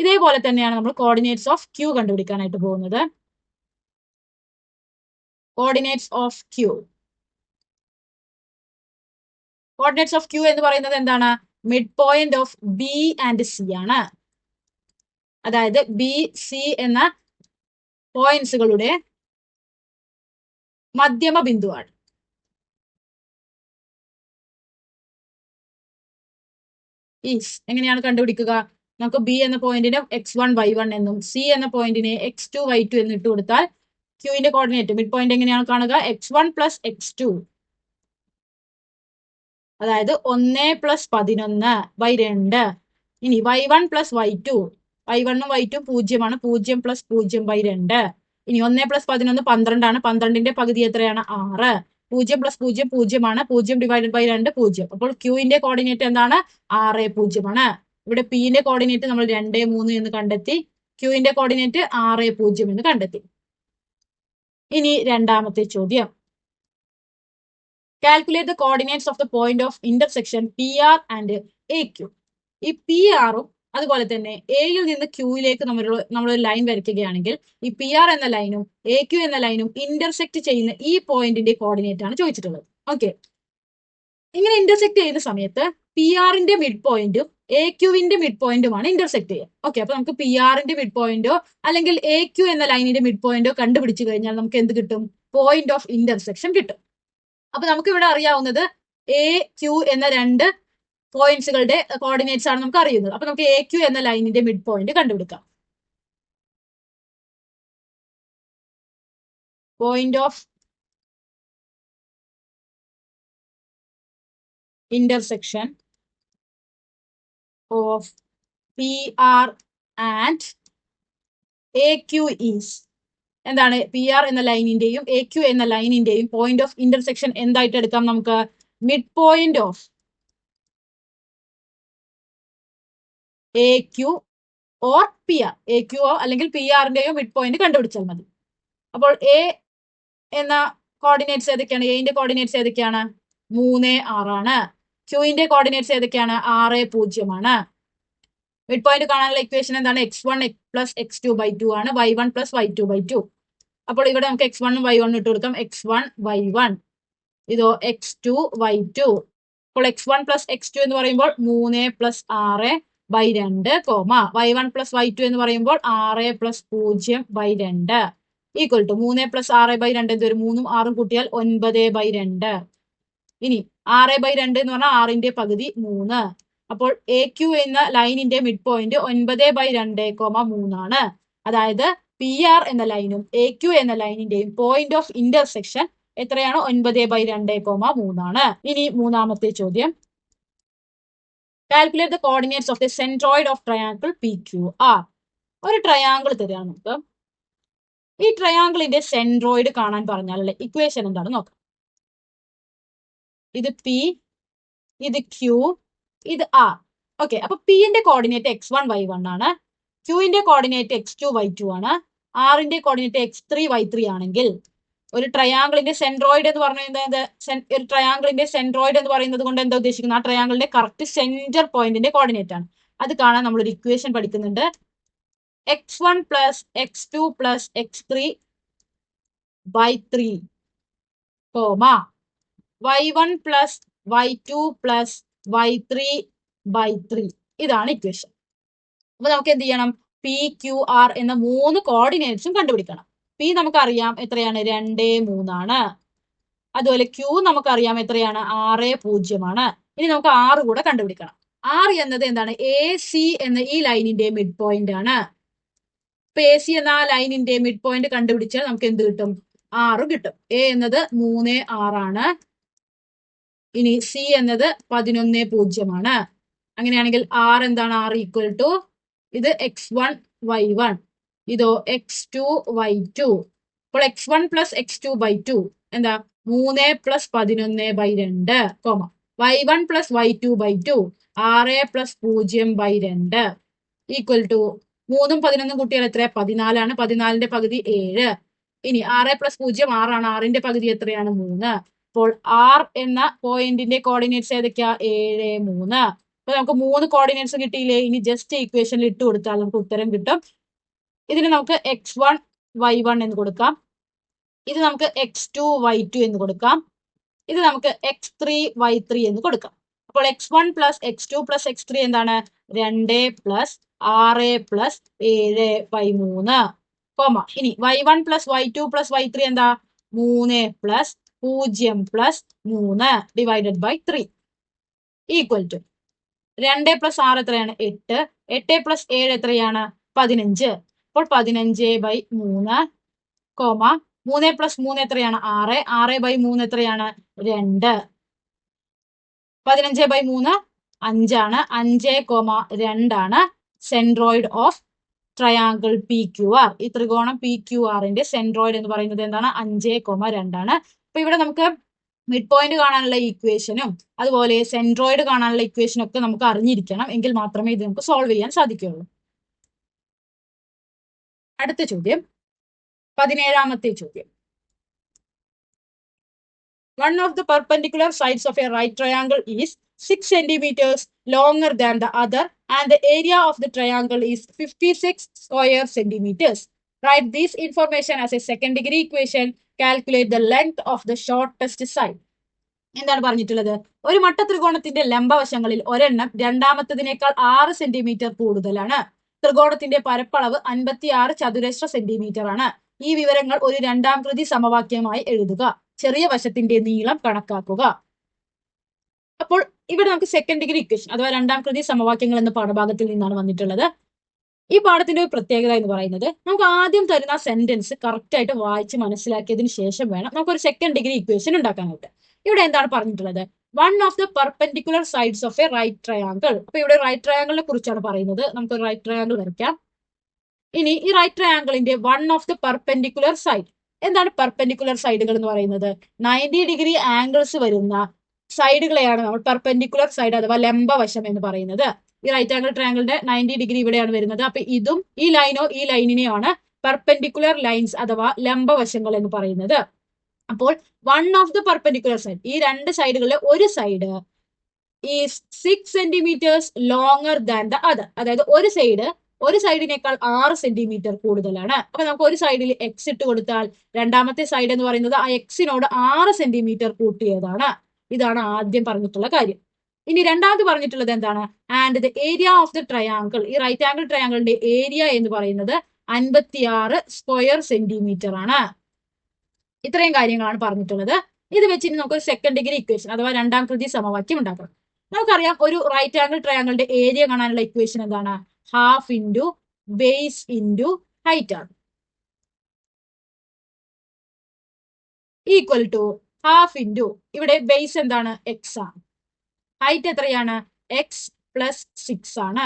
ഇതേപോലെ തന്നെയാണ് നമ്മൾ കോർഡിനേറ്റ്സ് ഓഫ് ക്യൂ കണ്ടുപിടിക്കാനായിട്ട് പോകുന്നത്. കോർഡിനേറ്റ്സ് ഓഫ് ക്യൂ എന്ന് പറയുന്നത് എന്താണ്? Mid point of B and C ആണ്. അതായത് ബി സി എന്ന പോയിന്റ്സുകളുടെ മധ്യമ ബിന്ദുവാണ്. എങ്ങനെയാണ് കണ്ടുപിടിക്കുക? നമുക്ക് ബി എന്ന പോയിന്റിന് x1y1 എന്നും സി എന്ന പോയിന്റിന് x2y2 എന്ന് ഇട്ട് കൊടുത്താൽ ക്യൂവിന്റെ കോർഡിനേറ്റ് മിഡ് പോയിന്റ് എങ്ങനെയാണ് കാണുക? x1 പ്ലസ് x2, അതായത് 1 പ്ലസ് 11/2. ഇനി y1 പ്ലസ് y2, y1 ഉം y2 പൂജ്യമാണ്, 0 പ്ലസ് 0/2. ഇനി 1 പ്ലസ് 11 12 ആണ്, 12ന്റെ പകുതി എത്രയാണ്? 6. 0 പ്ലസ് 0 0 ആണ്, 0 ഡിവൈഡഡ് ബൈ 2 0. അപ്പോൾ ക്യൂവിന്റെ കോർഡിനേറ്റ് എന്താണ്? 6 0 ആണ്. ഇവിടെ പിന്റെ കോർഡിനേറ്റ് നമ്മൾ 2 3 എന്ന് കണ്ടെത്തി, ക്യൂവിന്റെ കോർഡിനേറ്റ് 6 0 എന്ന് കണ്ടെത്തി. ഇനി രണ്ടാമത്തെ ചോദ്യം, calculate the coordinates of the point of intersection PR and AQ. ഈ PR-ഉം അതുപോലെ തന്നെ എയിൽ നിന്ന് ക്യൂയിലേക്ക് നമ്മളൊരു ലൈൻ വരയ്ക്കുകയാണെങ്കിൽ ഈ PR എന്ന ലൈനും AQ എന്ന ലൈനും ഇന്റർസെക്ട് ചെയ്യുന്ന ഈ പോയിന്റിന്റെ കോർഡിനേറ്റ് ആണ് ചോദിച്ചിട്ടുള്ളത്. ഓക്കെ, ഇങ്ങനെ ഇന്റർസെക്ട് ചെയ്യുന്ന സമയത്ത് PR-ന്റെ മിഡ് പോയിന്റും AQ-വിന്റെ മിഡ് പോയിന്റുമാണ് ഇന്റർസെക്ട് ചെയ്യുക. ഓക്കെ, അപ്പൊ നമുക്ക് PR-ന്റെ മിഡ് പോയിന്റോ അല്ലെങ്കിൽ AQ എന്ന ലൈനിന്റെ മിഡ് പോയിന്റോ കണ്ടുപിടിച്ചു കഴിഞ്ഞാൽ നമുക്ക് എന്ത് കിട്ടും? പോയിന്റ് ഓഫ് ഇന്റർസെക്ഷൻ കിട്ടും. അപ്പൊ നമുക്ക് ഇവിടെ അറിയാവുന്നത് AQ എന്ന രണ്ട് പോയിന്റ്സുകളുടെ കോർഡിനേറ്റ്സ് ആണ് നമുക്ക് അറിയുന്നത്. അപ്പൊ നമുക്ക് AQ എന്ന ലൈനിന്റെ മിഡ് പോയിന്റ് കണ്ടുപിടിക്കാം. Point of intersection of PR and AQ is എന്താണ്? PR എന്ന ലൈനിന്റെയും AQ എന്ന ലൈനിന്റെയും പോയിന്റ് ഓഫ് ഇന്റർസെക്ഷൻ എന്തായിട്ട് എടുക്കാം? നമുക്ക് mid point of AQ or PR, AQ അല്ലെങ്കിൽ PR-ന്റെയോ മിഡ് പോയിന്റ് കണ്ടുപിടിച്ചാൽ മതി. അപ്പോൾ A എന്ന കോർഡിനേറ്റ്സ് ഏതൊക്കെയാണ്? എന്റെ കോർഡിനേറ്റ്സ് ഏതൊക്കെയാണ്? 3 6 ആണ്. ക്യൂവിന്റെ കോർഡിനേറ്റ്സ് ഏതൊക്കെയാണ്? 6 0 ആണ്. മിഡ് പോയിന്റ് കാണാനുള്ള ഇക്വേഷൻ എന്താണ്? x1 പ്ലസ് x2/2 ആണ്, y1 പ്ലസ് y2/2. അപ്പോൾ ഇവിടെ നമുക്ക് x1 ഉം y1 ഇട്ട് കൊടുക്കാം. x1 y1, ഇതോ x2 y2. അപ്പോൾ x1 പ്ലസ് x2 എന്ന് പറയുമ്പോൾ 3 പ്ലസ് 6/2, y1 പ്ലസ് y2 എന്ന് പറയുമ്പോൾ 6 പ്ലസ് 0/2 ഈക്വൽ ടു 3 പ്ലസ് 6/2 എന്ത് വരും? 3ഉം 6ഉം കൂട്ടിയാൽ 9/2. ഇനി 6/2 എന്ന് പറഞ്ഞാൽ 6ന്റെ പകുതി 3. അപ്പോൾ AQ എന്ന ലൈനിന്റെ മിഡ് പോയിന്റ് 9/2, 3 ആണ്. അതായത് PR എന്ന ലൈനും AQ എന്ന ലൈനിന്റെയും പോയിന്റ് ഓഫ് ഇന്റർസെക്ഷൻ എത്രയാണ്? 9/2, 3 ആണ്. ഇനി മൂന്നാമത്തെ ചോദ്യം, calculate the coordinates of the centroid of triangle PQR. ഒരു ട്രയാങ്കിൾ തരാണ് നമുക്ക്. ഈ ട്രയാങ്കിളിന്റെ സെൻട്രോയിഡ് കാണാൻ പറഞ്ഞാലുള്ള ഇക്വേഷൻ എന്താണെന്ന് നോക്കാം. ഇത് P, ഇത് Q, ഇത് R. ഓക്കെ, അപ്പൊ P-ന്റെ കോർഡിനേറ്റ് x1 y1 ആണ്, Q-ന്റെ കോർഡിനേറ്റ് x2 y2 ആണ്, R-ന്റെ കോർഡിനേറ്റ് x3 y3 ആണെങ്കിൽ ഒരു ട്രയാങ്കിളിന്റെ സെൻട്രോയിഡ് എന്ന് പറയുന്നത് ഒരു ട്രയാങ്കിളിന്റെ സെൻട്രോയിഡ് എന്ന് പറയുന്നത് കൊണ്ട് എന്താ ഉദ്ദേശിക്കുന്നത്? ആ ട്രയാങ്കിളിന്റെ കറക്റ്റ് സെന്റർ പോയിന്റിന്റെ കോർഡിനേറ്റ് ആണ്. അത് കാണാൻ നമ്മളൊരു ഇക്വേഷൻ പഠിക്കുന്നുണ്ട്. x1 plus x2 plus x3/3, y1 plus y2 plus y3/3. ഇതാണ് ഇക്വേഷൻ. അപ്പൊ നമുക്ക് എന്ത് ചെയ്യണം? PQR എന്ന 3 കോർഡിനേറ്റ്സും കണ്ടുപിടിക്കണം. P നമുക്കറിയാം എത്രയാണ്? 2 3 ആണ്. അതുപോലെ Q നമുക്കറിയാം എത്രയാണ്? 6 0 ആണ്. ഇനി നമുക്ക് R കൂടെ കണ്ടുപിടിക്കണം. R എന്നത് എന്താണ്? AC എന്ന ഈ ലൈനിന്റെ മിഡ് പോയിന്റ് ആണ്. AC എന്ന ആ ലൈനിന്റെ മിഡ് പോയിന്റ് കണ്ടുപിടിച്ചാൽ നമുക്ക് എന്ത് കിട്ടും? 6 കിട്ടും. A എന്നത് 3 6 ആണ്. ഇനി C എന്നത് 11 0 ആണ്. അങ്ങനെയാണെങ്കിൽ R എന്താണ്? R ഈക്വൽ ടു ഇത് x1 y1, ഇതോ x2 y2. അപ്പോൾ x1 പ്ലസ് x2/2 എന്താ? 3 plus 11/2, y1 plus y2/2 6 plus 0/2 equal to 3ഉം 11ഉം കൂട്ടിയാൽ എത്ര? 14 ആണ്. 14ന്റെ പകുതി 7. ഇനി 6 പ്ലസ് 0 6 ആണ്. 6ന്റെ പകുതി എത്രയാണ്? 3. അപ്പോൾ R എന്ന പോയിന്റിന്റെ കോർഡിനേറ്റ്സ് ഏതൊക്കെയാ? 7 3. അപ്പൊ നമുക്ക് 3 കോർഡിനേറ്റ്സ് കിട്ടിയില്ലേ? ഇനി ജസ്റ്റ് ഇക്വേഷനിൽ ഇട്ട് കൊടുത്താൽ നമുക്ക് ഉത്തരം കിട്ടും. ഇതിന് നമുക്ക് x1 y1 എന്ന് കൊടുക്കാം. ഇത് നമുക്ക് x2 y2 എന്ന് കൊടുക്കാം. ഇത് നമുക്ക് x3 y3 എന്ന് കൊടുക്കാം. അപ്പോൾ x1 plus x2 plus x3 എന്താണ്? 2 പ്ലസ് 6 പ്ലസ് 7/3 കോമ. ഇനി y1 plus y2 plus y3 എന്താ? 3 plus 0 plus 3 divided by 3 equal to 2 plus 6 എത്രയാണ്? 8. 8 പ്ലസ് 7 എത്രയാണ്? 15. അപ്പോൾ 15/3 കോമ 3 പ്ലസ് 3 എത്രയാണ്? 6. 6/3 എത്രയാണ്? 2. 15/3 5 ആണ്. 5,2 ആണ് സെൻട്രോയിഡ് ഓഫ് ട്രയാങ്കിൾ PQR. ഈ ത്രികോണം PQRന്റെ സെൻട്രോയിഡ് എന്ന് പറയുന്നത് എന്താണ്? 5,2 ആണ്. അപ്പൊ ഇവിടെ നമുക്ക് മിഡ് പോയിന്റ് കാണാനുള്ള ഇക്വേഷനും അതുപോലെ സെൻട്രോയിഡ് കാണാനുള്ള ഇക്വേഷനും ഒക്കെ നമുക്ക് അറിഞ്ഞിരിക്കണം. എങ്കിൽ മാത്രമേ ഇത് നമുക്ക് സോൾവ് ചെയ്യാൻ സാധിക്കുകയുള്ളൂ. അടുത്ത ചോദ്യം, 17ാമത്തെ ചോദ്യം. One of the perpendicular sides of a right triangle is 6 centimeters longer than the other and the area of the triangle is 56 square centimeters. Write this information as a second degree equation. Calculate the length of the shortest side. എന്താണ് പറഞ്ഞിട്ടുള്ളത്? ഒരു മട്ട ത്രികോണത്തിന്റെ ലംബവശങ്ങളിൽ ഒരെണ്ണം രണ്ടാമത്തതിനേക്കാൾ 6 centimetre കൂടുതലാണ്. ത്രികോണത്തിന്റെ പരപ്പളവ് 56 ചതുരശ്ര സെന്റിമീറ്റർ ആണ്. ഈ വിവരങ്ങൾ ഒരു രണ്ടാം കൃതി സമവാക്യമായി എഴുതുക. ചെറിയ വശത്തിന്റെ നീളം കണക്കാക്കുക. അപ്പോൾ ഇവിടെ നമുക്ക് സെക്കൻഡ് ഡിഗ്രി ഇക്വേഷൻ അഥവാ രണ്ടാം കൃതി സമവാക്യങ്ങൾ എന്ന പാഠഭാഗത്തിൽ നിന്നാണ് വന്നിട്ടുള്ളത്. ഈ പാഠത്തിന്റെ ഒരു പ്രത്യേകത എന്ന് പറയുന്നത് നമുക്ക് ആദ്യം തരുന്ന സെന്റൻസ് കറക്റ്റ് ആയിട്ട് വായിച്ച് മനസ്സിലാക്കിയതിന് ശേഷം വേണം നമുക്കൊരു സെക്കൻഡ് ഡിഗ്രി ഇക്വേഷൻ ഉണ്ടാക്കാനായിട്ട്. ഇവിടെ എന്താണ് പറഞ്ഞിട്ടുള്ളത്? One of the perpendicular sides of a right triangle. അപ്പൊ ഇവിടെ റൈറ്റ് ട്രയാങ്കിളിനെ കുറിച്ചാണ് പറയുന്നത്. നമുക്ക് റൈറ്റ് ട്രയാങ്കിൾ വരയ്ക്കാം. ഇനി ഈ റൈറ്റ് ട്രയാങ്കിളിന്റെ one of the perpendicular side. എന്താണ് പെർപെൻഡിക്കുലർ സൈഡുകൾ എന്ന് പറയുന്നത്? 90 ഡിഗ്രി ആംഗിൾസ് വരുന്ന സൈഡുകളെയാണ് നമ്മൾ പെർപെൻഡിക്കുലർ സൈഡ് അഥവാ ലംബവശം എന്ന് പറയുന്നത്. ഈ റൈറ്റ് ആംഗിൾ ട്രയാങ്കിളിന്റെ 90 ഡിഗ്രി ഇവിടെയാണ് വരുന്നത്. അപ്പൊ ഇതും ഈ ലൈനോ ഈ ലൈനിനെയാണ് പെർപെൻഡിക്കുലർ ലൈൻസ് അഥവാ ലംബവശങ്ങൾ എന്ന് പറയുന്നത്. അപ്പോൾ one of the perpendicular side, ഈ രണ്ട് സൈഡുകളിലെ ഒരു സൈഡ് ഈ 6 centimetres longer than the other. അതായത് ഒരു സൈഡിനേക്കാൾ 6 സെന്റിമീറ്റർ കൂടുതലാണ്. അപ്പൊ നമുക്ക് ഒരു സൈഡിൽ എക്സ് ഇട്ട് കൊടുത്താൽ രണ്ടാമത്തെ സൈഡ് എന്ന് പറയുന്നത് ആ എക്സിനോട് 6 സെന്റിമീറ്റർ കൂട്ടിയതാണ്. ഇതാണ് ആദ്യം പറഞ്ഞിട്ടുള്ള കാര്യം. ഇനി രണ്ടാമത് പറഞ്ഞിട്ടുള്ളത് എന്താണ്? And the area of the triangle. ഈ റൈറ്റ് ആംഗിൾ ട്രയാങ്കിളിന്റെ ഏരിയ എന്ന് പറയുന്നത് 56 സ്ക്വയർ സെന്റിമീറ്റർ ആണ്. ഇത്രയും കാര്യങ്ങളാണ് പറഞ്ഞിട്ടുള്ളത്. ഇത് വെച്ചിട്ട് നമുക്കൊരു സെക്കൻഡ് ഡിഗ്രി ഇക്വേഷൻ അഥവാ രണ്ടാം കൃതി സമവാക്യം ഉണ്ടാക്കണം. നമുക്കറിയാം ഒരു റൈറ്റ് ആംഗിൾ ട്രയാങ്കിളിന്റെ ഏരിയ കാണാനുള്ള ഇക്വേഷൻ എന്താണ്? Half into base into height ആണ്. ഈക്വൽ ടു ഹാഫ് ഇൻറ്റു ഇവിടെ ബേസ് എന്താണ്? എക്സ് ആണ്. ഹൈറ്റ് എത്രയാണ്? എക്സ് പ്ലസ് 6 ആണ്.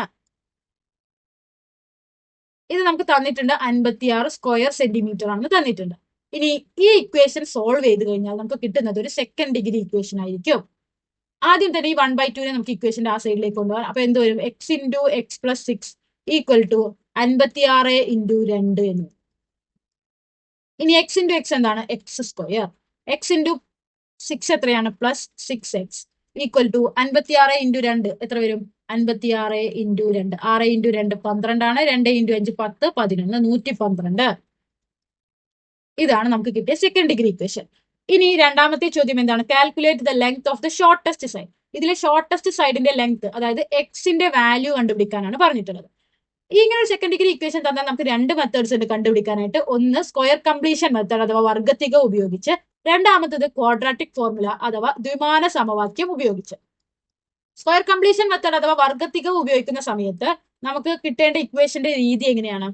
ഇത് നമുക്ക് തന്നിട്ടുണ്ട് 56 സ്ക്വയർ സെന്റിമീറ്റർ ആണെന്ന് തന്നിട്ടുണ്ട്. ഇനി ഈ ഇക്വേഷൻ സോൾവ് ചെയ്ത് കഴിഞ്ഞാൽ നമുക്ക് കിട്ടുന്നത് ഒരു സെക്കൻഡ് ഡിഗ്രി ഇക്വേഷൻ ആയിരിക്കും. ആദ്യം തന്നെ ഈ 1/2 നമുക്ക് ഇക്വേഷന്റെ ആ സൈഡിലേക്ക് കൊണ്ടുപോകാം. അപ്പൊ എന്ത് വരും? X into x plus 6 equal to 56 into 2 എന്ന്. ഇനി എക്സ് ഇൻറ്റു എക്സ് എന്താണ്? X square. എക്സ് ഇൻറ്റു 6 എത്രയാണ്? Plus 6x equal to 56 into 2 എത്ര വരും? 56 ഇൻറ്റു 2. 6 ഇൻറ്റു 2 12 ആണ്. 2 ഇൻറ്റു 5 10 11 112. ഇതാണ് നമുക്ക് കിട്ടിയ സെക്കൻഡ് ഡിഗ്രി ഇക്വേഷൻ. ഇനി രണ്ടാമത്തെ ചോദ്യം എന്താണ്? Calculate the length of the shortest side. ഇതിലെ ഷോർട്ടസ്റ്റ് സൈഡിന്റെ ലെങ്ത് അതായത് എക്സിന്റെ വാല്യൂ കണ്ടുപിടിക്കാനാണ് പറഞ്ഞിട്ടുള്ളത്. ഇങ്ങനെ ഒരു സെക്കൻഡ് ഡിഗ്രി ഇക്വേഷൻ തന്നാൽ നമുക്ക് രണ്ട് മെത്തേഡ്സ് ഉണ്ട് കണ്ടുപിടിക്കാനായിട്ട്. ഒന്ന് സ്ക്വയർ കംപ്ലീഷൻ മെത്തേഡ് അഥവാ വർഗത്തിക ഉപയോഗിച്ച്, രണ്ടാമത്തത് ക്വാഡ്രാറ്റിക് ഫോർമുല അഥവാ ദ്വിമാന സമവാക്യം ഉപയോഗിച്ച്. സ്ക്വയർ കംപ്ലീഷൻ മെത്തേഡ് അഥവാ വർഗത്തിക ഉപയോഗിക്കുന്ന സമയത്ത് നമുക്ക് കിട്ടേണ്ട ഇക്വേഷന്റെ രീതി എങ്ങനെയാണ്?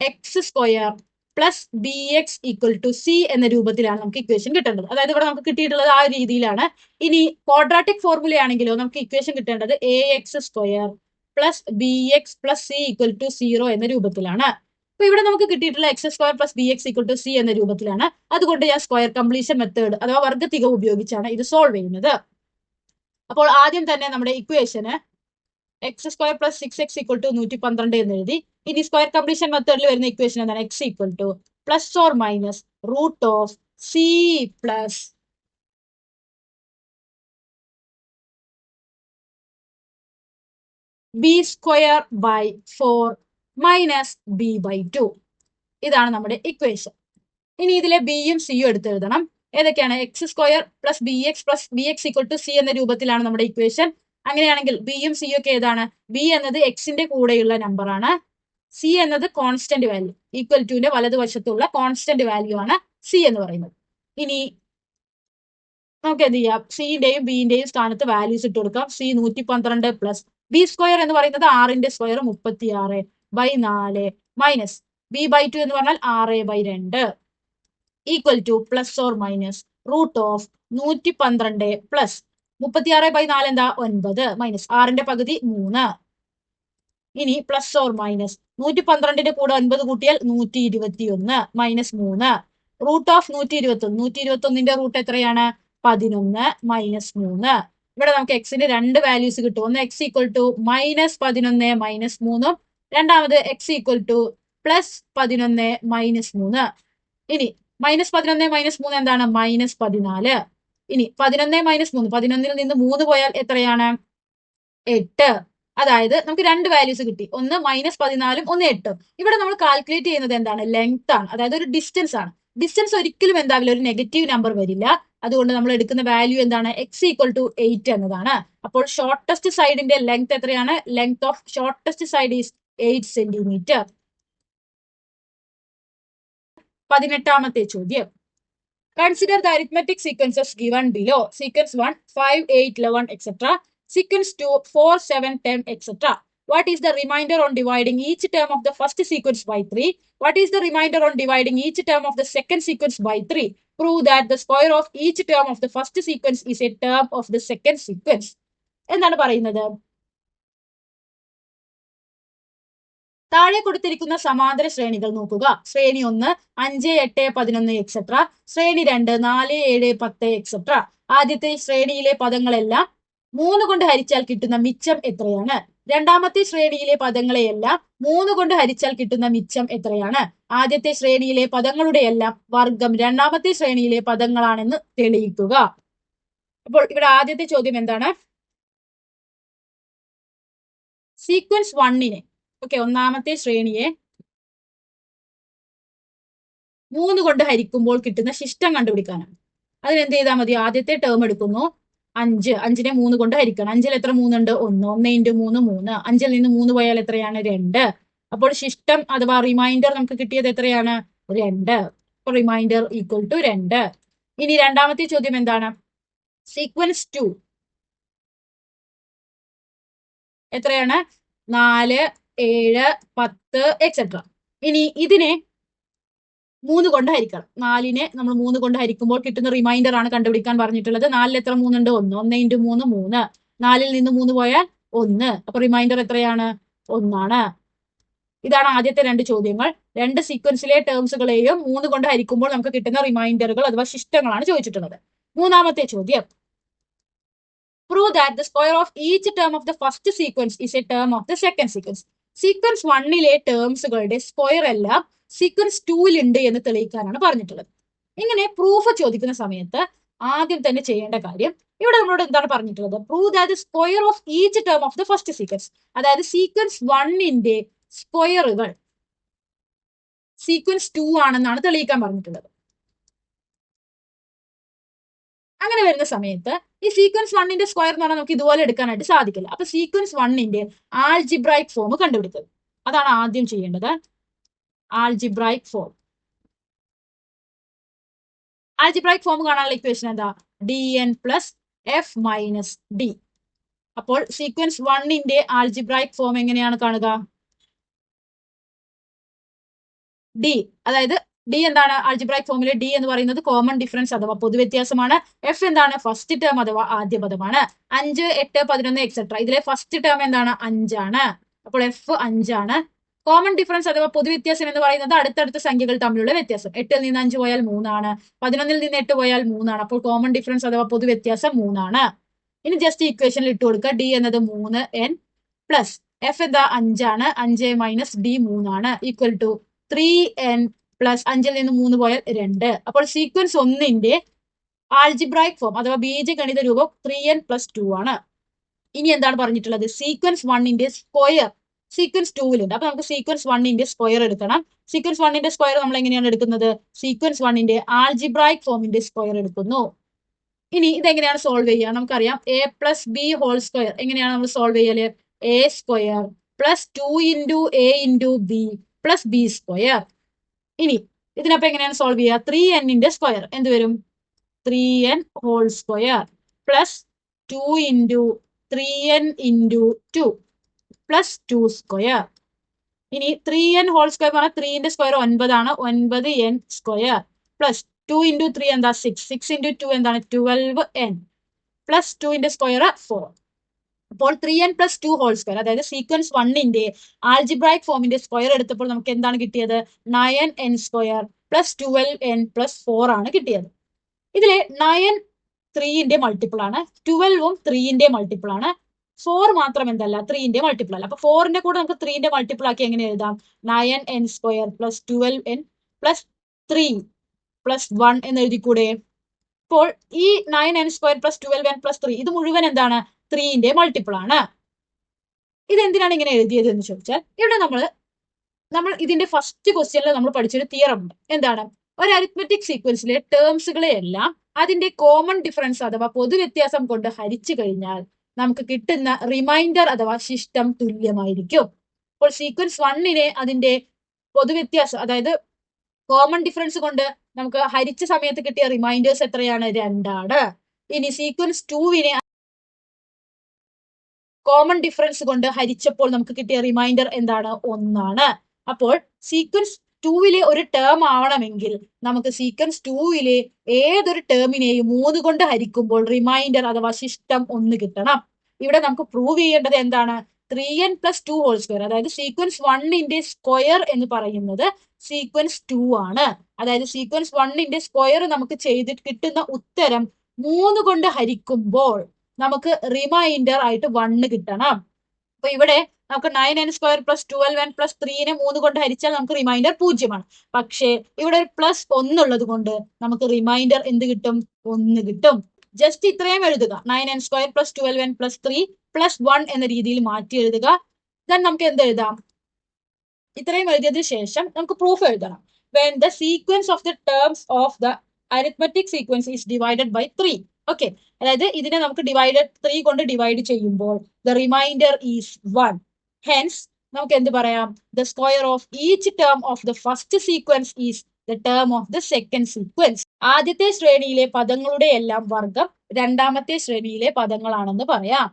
X square plus b x equal to c എന്ന രൂപത്തിലാണ് നമുക്ക് ഇക്വേഷൻ കിട്ടേണ്ടത്. അതായത് ഇവിടെ നമുക്ക് കിട്ടിയിട്ടുള്ളത് ആ രീതിയിലാണ്. ഇനി ക്വാഡ്രാറ്റിക് ഫോർമുല ആണെങ്കിലോ നമുക്ക് ഇക്വേഷൻ കിട്ടേണ്ടത് a x square plus b x plus c equal to 0 എന്ന രൂപത്തിലാണ്. അപ്പൊ ഇവിടെ നമുക്ക് കിട്ടിയിട്ടുള്ള x square plus b x equal to c എന്ന രൂപത്തിലാണ്. അതുകൊണ്ട് ഞാൻ സ്ക്വയർ കംപ്ലീഷൻ മെത്തേഡ് അഥവാ വർഗത്തിക ഉപയോഗിച്ചാണ് ഇത് സോൾവ് ചെയ്യുന്നത്. അപ്പോൾ ആദ്യം തന്നെ നമ്മുടെ ഇക്വേഷന് x square plus 6x equal to 112 എന്ന് എഴുതി. ഇനി സ്ക്വയർ കംപ്ലീഷൻ മെത്തേഡിൽ വരുന്ന ഇക്വേഷൻ എന്താണ്? X equal to plus or minus root of c plus b square by 4 minus b by 2. ഇതാണ് നമ്മുടെ ഇക്വേഷൻ. ഇനി ഇതിലെ ബിയും സിയും എടുത്തെഴുതണം. ഏതൊക്കെയാണ്? X square plus b x equal to c എന്ന രൂപത്തിലാണ് നമ്മുടെ ഇക്വേഷൻ. അങ്ങനെയാണെങ്കിൽ ബിയും സിയും ഒക്കെ ഏതാണ്? ബി എന്നത് എക്സിന്റെ കൂടെയുള്ള നമ്പർ ആണ്. സി എന്നത് കോൺസ്റ്റന്റ് വാല്യൂ, ഈക്വൽ ടുവിന്റെ വലതുവശത്തുള്ള കോൺസ്റ്റന്റ് വാല്യൂ ആണ് സി എന്ന് പറയുന്നത്. ഇനി നമുക്ക് എന്ത് ചെയ്യാം? സിന്റെയും ബിന്റെയും സ്ഥാനത്ത് വാല്യൂസ് ഇട്ട് കൊടുക്കാം. സി 112 പ്ലസ് ബി സ്ക്വയർ എന്ന് പറയുന്നത് 6ന്റെ square 36 by 4 minus b by 2 എന്ന് പറഞ്ഞാൽ 6 by 2 equal to plus or minus root of 112 plus 36 by 4 എന്താ? 9 മൈനസ് 6ന്റെ പകുതി 3. ഇനി പ്ലസ് ഓർ മൈനസ് 112ന്റെ കൂടെ 9 കൂട്ടിയാൽ 121 മൈനസ് 3 റൂട്ട് ഓഫ് 121. 121ന്റെ റൂട്ട് എത്രയാണ്? 11 മൈനസ് 3. ഇവിടെ നമുക്ക് എക്സിന്റെ രണ്ട് വാല്യൂസ് കിട്ടും. ഒന്ന് x equal to minus 11 minus 3, രണ്ടാമത് x equal to plus 11 minus 3. ഇനി മൈനസ് 11 മൈനസ് 3 എന്താണ്? മൈനസ് 14. ഇനി 11 മൈനസ് 3, 11ൽ നിന്ന് 3 പോയാൽ എത്രയാണ്? 8. അതായത് നമുക്ക് രണ്ട് വാല്യൂസ് കിട്ടി. ഒന്ന് മൈനസ് 14ഉം ഒന്ന് 8ഉം. ഇവിടെ നമ്മൾ കാൽക്കുലേറ്റ് ചെയ്യുന്നത് എന്താണ്? ലെങ്ത് ആണ്, അതായത് ഒരു ഡിസ്റ്റൻസ് ആണ്. ഡിസ്റ്റൻസ് ഒരിക്കലും എന്താവില്ല, ഒരു നെഗറ്റീവ് നമ്പർ വരില്ല. അതുകൊണ്ട് നമ്മൾ എടുക്കുന്ന വാല്യൂ എന്താണ്? എക്സ് ഈക്വൽ ടു 8 എന്നതാണ്. അപ്പോൾ ഷോർട്ടസ്റ്റ് സൈഡിന്റെ ലെങ്ത് എത്രയാണ്? Length of shortest side is 8 centimetre. 18ാമത്തെ ചോദ്യം. Consider the arithmetic sequences given below. Sequence 1 5 8 11 etcetera. Sequence 2 4 7 10 etc. What is the remainder on dividing each term of the first sequence by 3? What is the remainder on dividing each term of the second sequence by 3? Prove that the square of each term of the first sequence is a term of the second sequence. എന്താണ് പറയുന്നത്? താഴെ കൊടുത്തിരിക്കുന്ന സമാന്തര ശ്രേണികൾ നോക്കുക. ശ്രേണി 1 5 8 11 etcetera. ശ്രേണി 2 4 7 10 etcetera. ആദ്യത്തെ ശ്രേണിയിലെ പദങ്ങളെല്ലാം 3 കൊണ്ട് ഹരിച്ചാൽ കിട്ടുന്ന മിച്ചം എത്രയാണ്? രണ്ടാമത്തെ ശ്രേണിയിലെ പദങ്ങളെയെല്ലാം 3 കൊണ്ട് ഹരിച്ചാൽ കിട്ടുന്ന മിച്ചം എത്രയാണ്? ആദ്യത്തെ ശ്രേണിയിലെ പദങ്ങളുടെ എല്ലാം വർഗം രണ്ടാമത്തെ ശ്രേണിയിലെ പദങ്ങളാണെന്ന് തെളിയിക്കുക. അപ്പോൾ ഇവിടെ ആദ്യത്തെ ചോദ്യം എന്താണ്? സീക്വൻസ് 1നെ ഒന്നാമത്തെ ശ്രേണിയെ 3 കൊണ്ട് ഹരിക്കുമ്പോൾ കിട്ടുന്ന ശിഷ്ടം കണ്ടുപിടിക്കാനാണ്. അതിനെന്ത് ചെയ്താൽ മതി? ആദ്യത്തെ ടേം എടുക്കുന്നു 5. 5നെ 3 കൊണ്ട് ഹരിക്കണം. 5ൽ എത്ര 3 ഉണ്ട്? 1. 1 × 3 3. 5ൽ നിന്ന് 3 പോയാൽ എത്രയാണ്? 2. അപ്പോൾ ശിഷ്ടം അഥവാ റിമൈൻഡർ നമുക്ക് കിട്ടിയത് എത്രയാണ്? 2. അപ്പോൾ റിമൈൻഡർ ഈക്വൽ ടു 2. ഇനി രണ്ടാമത്തെ ചോദ്യം എന്താണ്? സീക്വൻസ് 2 എത്രയാണ്? 4 7 10 എക്സെട്ര. ഇനി ഇതിനെ 3 കൊണ്ട് ഹരിക്കണം. 4നെ നമ്മൾ 3 കൊണ്ട് ഹരിക്കുമ്പോൾ കിട്ടുന്ന റിമൈൻഡർ ആണ് കണ്ടുപിടിക്കാൻ പറഞ്ഞിട്ടുള്ളത്. 4ൽ എത്ര 3 ഉണ്ട്? 1. 1 × 3 3. 4ൽ നിന്ന് 3 പോയാൽ 1. അപ്പൊ റിമൈൻഡർ എത്രയാണ്? 1 ആണ്. ഇതാണ് ആദ്യത്തെ രണ്ട് ചോദ്യങ്ങൾ. രണ്ട് സീക്വൻസിലെ ടേംസുകളെയും 3 കൊണ്ട് ഹരിക്കുമ്പോൾ നമുക്ക് കിട്ടുന്ന റിമൈൻഡറുകൾ അഥവാ ശിഷ്ടങ്ങളാണ് ചോദിച്ചിട്ടുള്ളത്. മൂന്നാമത്തെ ചോദ്യം. Prove that the square of each term of the first sequence is a term of the second sequence. Sequence 1ലെ ടേംസുകളുടെ സ്ക്വയർ എല്ലാം സീക്വൻസ് 2ൽ ഉണ്ട് എന്ന് തെളിയിക്കാനാണ് പറഞ്ഞിട്ടുള്ളത്. ഇങ്ങനെ പ്രൂഫ് ചോദിക്കുന്ന സമയത്ത് ആദ്യം തന്നെ ചെയ്യേണ്ട കാര്യം, ഇവിടെ നമ്മളോട് എന്താണ് പറഞ്ഞിട്ടുള്ളത്? Prove that the square of each term of the first sequence. അതായത് സീക്വൻസ് 1ന്റെ സ്ക്വയറുകൾ സീക്വൻസ് 2 ആണെന്നാണ് തെളിയിക്കാൻ പറഞ്ഞിട്ടുള്ളത്. അങ്ങനെ വരുന്ന സമയത്ത് ഈ സീക്വൻസ് 1ന്റെ സ്ക്വയർ എന്ന് പറഞ്ഞാൽ നമുക്ക് ഇതുപോലെ എടുക്കാനായിട്ട് സാധിക്കില്ല. അപ്പൊ സീക്വൻസ് 1ന്റെ ആൾജിബ്രൈക് ഫോം കണ്ടുപിടിക്കുക. അതാണ് ആദ്യം ചെയ്യേണ്ടത്. Algebraic form. ആൾജിബ്രൈക് ഫോം കാണാനുള്ള ഇക്വേഷൻ എന്താ? dn plus f minus d. അപ്പോൾ സീക്വൻസ് 1ന്റെ ആൾജിബ്രൈക് ഫോം എങ്ങനെയാണ് കാണുക? d, അതായത് d എന്താണ്? ആൾജിബ്രൈക് ഫോമിലെ d എന്ന് പറയുന്നത് കോമൺ ഡിഫറൻസ് അഥവാ പൊതുവ്യത്യാസമാണ്. f എന്താണ്? ഫസ്റ്റ് ടേം അഥവാ ആദ്യ പദമാണ്. 5 8 11 എക്സെട്ര. ഇതിലെ ഫസ്റ്റ് ടേം എന്താണ്? 5 ആണ്. അപ്പോൾ f 5 ആണ്. കോമൺ ഡിഫറൻസ് അഥവാ പൊതുവ്യത്യാസം എന്ന് പറയുന്നത് അടുത്തടുത്ത സംഖ്യകൾ തമ്മിലുള്ള വ്യത്യാസം. 8ൽ നിന്ന് 5 പോയാൽ 3 ആണ്. 11ൽ നിന്ന് 8 പോയാൽ 3 ആണ്. അപ്പോൾ കോമൺ ഡിഫറൻസ് അഥവാ പൊതുവ്യത്യാസം 3 ആണ്. ഇനി ജസ്റ്റ് ഇക്വേഷനിൽ ഇട്ട് കൊടുക്കുക. d എന്നത് 3n പ്ലസ് f എന്താ? 5 ആണ്. 5 മൈനസ് d 3 ആണ്. ഈക്വൽ ടു 3n പ്ലസ് 5ൽ നിന്ന് 3 പോയാൽ 2. അപ്പോൾ സീക്വൻസ് 1ന്റെ ആൾജിബ്രൈക് ഫോം അഥവാ ബീജഗണിത രൂപം 3n പ്ലസ് 2 ആണ്. ഇനി എന്താണ് പറഞ്ഞിട്ടുള്ളത്? സീക്വൻസ് 1ന്റെ സ്ക്വയർ സീക്വൻസ് 2ലുണ്ട്. അപ്പൊ നമുക്ക് സീക്വൻസ് 1ന്റെ സ്ക്വയർ എടുക്കണം. സീക്വൻസ് 1ന്റെ സ്ക്വയർ നമ്മൾ എങ്ങനെയാണ് എടുക്കുന്നത്? സീക്വൻസ് 1ന്റെ ആൾജിബ്രായിക് ഫോമിന്റെ സ്ക്വയർ എടുക്കുന്നു. ഇനി ഇതെങ്ങനെയാണ് സോൾവ് ചെയ്യുക? നമുക്കറിയാം a plus b whole square. എങ്ങനെയാണ് നമ്മൾ സോൾവ് ചെയ്യല്? A square plus 2 into a into b plus b square. ഇനി ഇതിനപ്പം എങ്ങനെയാണ് സോൾവ് ചെയ്യുക? 3n സ്ക്വയർ എന്ത് വരും? 3n whole square plus 2 into 3n into 2 plus 2 square. ഇനി 3n ഹോൾ സ്ക്വയർ പറഞ്ഞാൽ 3ന്റെ സ്ക്വയർ 9 ആണ്. 9n സ്ക്വയർ പ്ലസ് 2 ഇൻറ്റു 3 എന്താ? 6. 6 ഇൻറ്റു 2 എന്താണ്? 12n plus 2ന്റെ square 4. അപ്പോൾ 3n പ്ലസ് 2 ഹോൾ സ്ക്വയർ, അതായത് സീക്വൻസ് 1ന്റെ ആൾജിബ്രായിക് ഫോമിന്റെ സ്ക്വയർ എടുത്തപ്പോൾ നമുക്ക് എന്താണ് കിട്ടിയത്? 9n square plus 12n plus 4 ആണ് കിട്ടിയത്. ഇതിലെ 9 3ന്റെ മൾട്ടിപ്പിൾ ആണ്, 12ഉം 3ന്റെ മൾട്ടിപ്പിൾ ആണ്, 4 മാത്രം എന്തല്ല? 3ന്റെ മൾട്ടിപ്പിൾ അല്ല. അപ്പൊ 4ന്റെ കൂടെ നമുക്ക് 3ന്റെ മൾട്ടിപ്പിൾ ആക്കി എങ്ങനെ എഴുതാം? 9n square plus 12n plus 3 plus 1 എന്ന് എഴുതിക്കൂടെ? അപ്പോൾ ഈ 9n square plus 12n plus 3 ഇത് മുഴുവൻ എന്താണ്? 3ന്റെ മൾട്ടിപ്പിൾ ആണ്. ഇതെന്തിനാണ് ഇങ്ങനെ എഴുതിയത് എന്ന് ചോദിച്ചാൽ, ഇവിടെ നമ്മൾ ഇതിന്റെ ഫസ്റ്റ് ക്വസ്റ്റ്യനിൽ നമ്മൾ പഠിച്ചൊരു തിയറം ഉണ്ട്. എന്താണ്? ഒരു അരിത്മെറ്റിക് സീക്വൻസിലെ ടേംസുകളെ എല്ലാം അതിന്റെ കോമൺ ഡിഫറൻസ് അഥവാ പൊതുവ്യത്യാസം കൊണ്ട് ഹരിച്ചു കഴിഞ്ഞാൽ നമുക്ക് കിട്ടുന്ന റിമൈൻഡർ അഥവാ ശിഷ്ടം തുല്യമായിരിക്കും. അപ്പോൾ സീക്വൻസ് 1നെ അതിന്റെ പൊതുവ്യത്യാസം, അതായത് കോമൺ ഡിഫറൻസ് കൊണ്ട് നമുക്ക് ഹരിച്ച സമയത്ത് കിട്ടിയ റിമൈൻഡേഴ്സ് എത്രയാണ്? 2 ആണ്. ഇനി സീക്വൻസ് 2നെ കോമൺ ഡിഫറൻസ് കൊണ്ട് ഹരിച്ചപ്പോൾ നമുക്ക് കിട്ടിയ റിമൈൻഡർ എന്താണ്? 1 ആണ്. അപ്പോൾ സീക്വൻസ് 2ലെ ഒരു ടേം ആവണമെങ്കിൽ നമുക്ക് സീക്വൻസ് 2ലെ ഏതൊരു ടേമിനെയും 3 കൊണ്ട് ഹരിക്കുമ്പോൾ റിമൈൻഡർ അഥവാ ശിഷ്ടം 1 കിട്ടണം. ഇവിടെ നമുക്ക് പ്രൂവ് ചെയ്യേണ്ടത് എന്താണ്? 3n പ്ലസ് 2 ഹോൾ സ്ക്വയർ, അതായത് സീക്വൻസ് 1ന്റെ സ്ക്വയർ എന്ന് പറയുന്നത് സീക്വൻസ് 2 ആണ്. അതായത് സീക്വൻസ് 1ന്റെ സ്ക്വയർ നമുക്ക് ചെയ്തിട്ട് കിട്ടുന്ന ഉത്തരം 3 കൊണ്ട് ഹരിക്കുമ്പോൾ നമുക്ക് റിമൈൻഡർ ആയിട്ട് 1 കിട്ടണം. അപ്പൊ ഇവിടെ നമുക്ക് 9n square plus 12n plus 3നെ 3 കൊണ്ട് ഹരിച്ചാൽ നമുക്ക് റിമൈൻഡർ 0 ആണ്. പക്ഷേ ഇവിടെ ഒരു പ്ലസ് 1 ഉള്ളത് കൊണ്ട് നമുക്ക് റിമൈൻഡർ എന്ത് കിട്ടും? 1 കിട്ടും. ജസ്റ്റ് ഇത്രയും എഴുതുക. 9n square plus 12n plus 3 plus 1 എന്ന രീതിയിൽ മാറ്റി എഴുതുക. ദെൻ നമുക്ക് എന്ത് എഴുതാം? ഇത്രയും എഴുതിയതിനു ശേഷം നമുക്ക് പ്രൂഫ് എഴുതണം. when the sequence of the terms of the arithmetic sequence is divided by 3. Okay, അതായത് ഇതിനെ നമുക്ക് 3 കൊണ്ട് ഡിവൈഡ് ചെയ്യുമ്പോൾ the remainder is 1. hence നമുക്ക് എന്ത് പറയാം? the square of each term of the first sequence is the term of the second sequence. ആദ്യത്തെ ശ്രേണിയിലെ പദങ്ങളുടെ എല്ലാം വർഗം രണ്ടാമത്തെ ശ്രേണിയിലെ പദങ്ങളാണെന്ന് പറയാം.